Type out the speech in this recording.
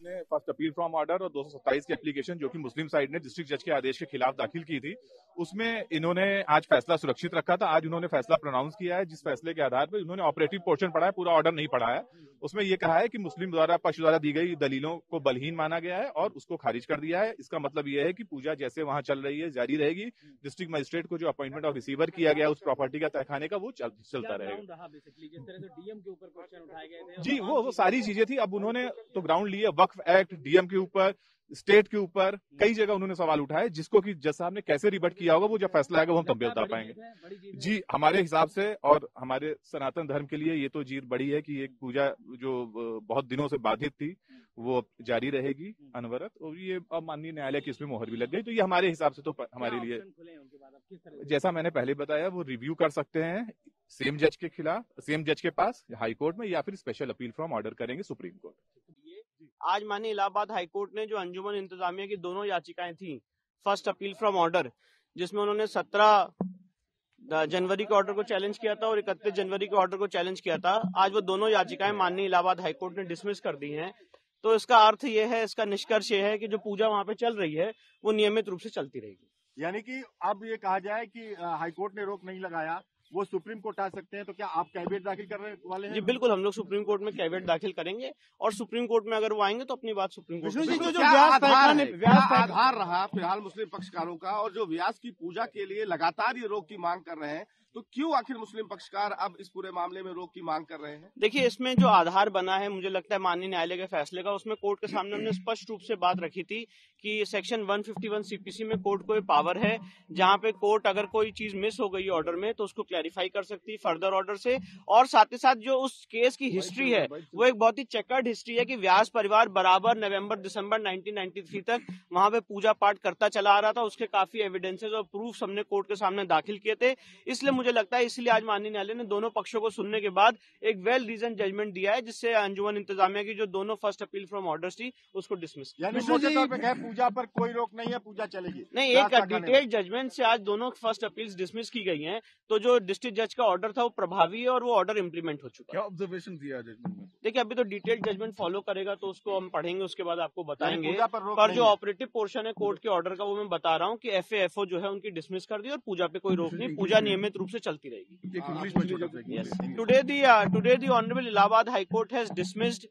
ने first appeal from order और 227 की एप्लीकेशन जो कि मुस्लिम साइड ने डिस्ट्रिक्ट जज के आदेश के खिलाफ दाखिल की थी, उसमें इन्होंने आज फैसला सुरक्षित रखा था। आज उन्होंने फैसला प्रोनाउंस किया है, जिस फैसले के आधार पर इन्होंने ऑपरेटिव पोर्शन पढ़ा है, पूरा ऑर्डर नहीं पढ़ा है। उसमें यह कहा है कि मुस्लिम पक्ष द्वारा दी गई दलीलों को बलहीन माना गया है और उसको खारिज कर दिया है। इसका मतलब यह है कि पूजा जैसे वहां चल रही है जारी रहेगी। डिस्ट्रिक्ट मजिस्ट्रेट को जो अपॉइंटमेंट ऑफ रिसीवर किया गया उस प्रॉपर्टी का तहखाने का, वो चलता रहेगा। डीएम के ऊपर क्वेश्चन उठाए गए थे जी, वो सारी चीजें थी। अब उन्होंने तो ग्राउंड लिए, वक्फ एक्ट, डीएम के ऊपर, स्टेट के ऊपर, कई जगह उन्होंने सवाल उठाए, जिसको कि जज साहब ने कैसे रिबट किया होगा वो जब फैसला आएगा वो हम तब भी बता पाएंगे। जी, हमारे हिसाब से और हमारे सनातन धर्म के लिए ये तो जीत बड़ी है कि एक पूजा जो बहुत दिनों से बाधित थी वो जारी रहेगी अनवरत, और ये अब माननीय न्यायालय की इसमें मोहर भी लग गई, तो ये हमारे हिसाब से तो हमारे लिए, जैसा मैंने पहले बताया, वो रिव्यू कर सकते हैं सेम जज के खिलाफ, सेम जज के पास हाई कोर्ट में, या फिर स्पेशल अपील फ्रॉम ऑर्डर करेंगे सुप्रीम कोर्ट। आज माननीय इलाहाबाद हाईकोर्ट ने जो अंजुमन इंतजामिया की दोनों याचिकाएं थी फर्स्ट अपील फ्रॉम ऑर्डर, जिसमें उन्होंने 17 जनवरी के ऑर्डर को चैलेंज किया था और 31 जनवरी के ऑर्डर को चैलेंज किया था, आज वो दोनों याचिकाएं माननीय इलाहाबाद हाईकोर्ट ने डिसमिस कर दी हैं। तो इसका अर्थ ये है, इसका निष्कर्ष ये है कि जो पूजा वहां पे चल रही है वो नियमित रूप से चलती रहेगी। यानी कि अब ये कहा जाए कि हाईकोर्ट ने रोक नहीं लगाया, वो सुप्रीम कोर्ट आ सकते हैं, तो क्या आप कैविएट दाखिल करने वाले हैं? जी बिल्कुल, हम लोग सुप्रीम कोर्ट में कैविएट दाखिल करेंगे और सुप्रीम कोर्ट में अगर वो आएंगे तो अपनी बात सुप्रीम कोर्ट में। जो आधार रहा फिलहाल मुस्लिम पक्षकारों का, और जो व्यास की पूजा के लिए लगातार ये रोक की मांग कर रहे हैं, तो क्यों आखिर मुस्लिम पक्षकार अब इस पूरे मामले में रोक की मांग कर रहे हैं? देखिए, इसमें जो आधार बना है, मुझे लगता है माननीय न्यायालय के फैसले का, उसमें कोर्ट के सामने हमने स्पष्ट रूप से बात रखी थी कि सेक्शन 151 सीपीसी में कोर्ट को पावर है, जहां पे कोर्ट अगर कोई चीज मिस हो गई ऑर्डर में तो उसको क्लैरिफाई कर सकती है फर्दर ऑर्डर से। और साथ ही साथ जो उस केस की हिस्ट्री है वो एक बहुत ही चेकर्ड हिस्ट्री है कि व्यास परिवार बराबर नवंबर दिसंबर 1993 तक वहां पे पूजा पाठ करता चला आ रहा था। उसके काफी एविडेंसेस और प्रूफ हमने कोर्ट के सामने दाखिल किए थे। इसलिए मुझे लगता है, इसलिए आज माननीय न्यायालय ने दोनों पक्षों को सुनने के बाद एक वेल रीजन जजमेंट दिया है, जिससे अंजुमन इंतजामिया की जो दोनों फर्स्ट अपील फ्रॉम ऑर्डर्स थी उसको डिसमिस किया। पूजा पर कोई रोक नहीं है, पूजा चलेगी नहीं। एक डिटेल जजमेंट से आज दोनों फर्स्ट अपील्स डिसमिस की गई हैं, तो जो डिस्ट्रिक्ट जज का ऑर्डर था वो प्रभावी है और वो ऑर्डर इंप्लीमेंट हो चुका है। क्या ऑब्जर्वेशन दिया जजमेंट में? देखिए, अभी तो डिटेल जजमेंट फॉलो करेगा तो उसको हम पढ़ेंगे, उसके बाद आपको बताएंगे। पर जो ऑपरेटिव पोर्शन है कोर्ट के ऑर्डर का वो मैं बता रहा हूँ कि एफएफओ जो है उनकी डिसमिस कर दी और पूजा पे कोई रोक नहीं, पूजा नियमित रूप से चलती रहेगी। इंग्लिश में Today the Honorable Allahabad High Court has dismissed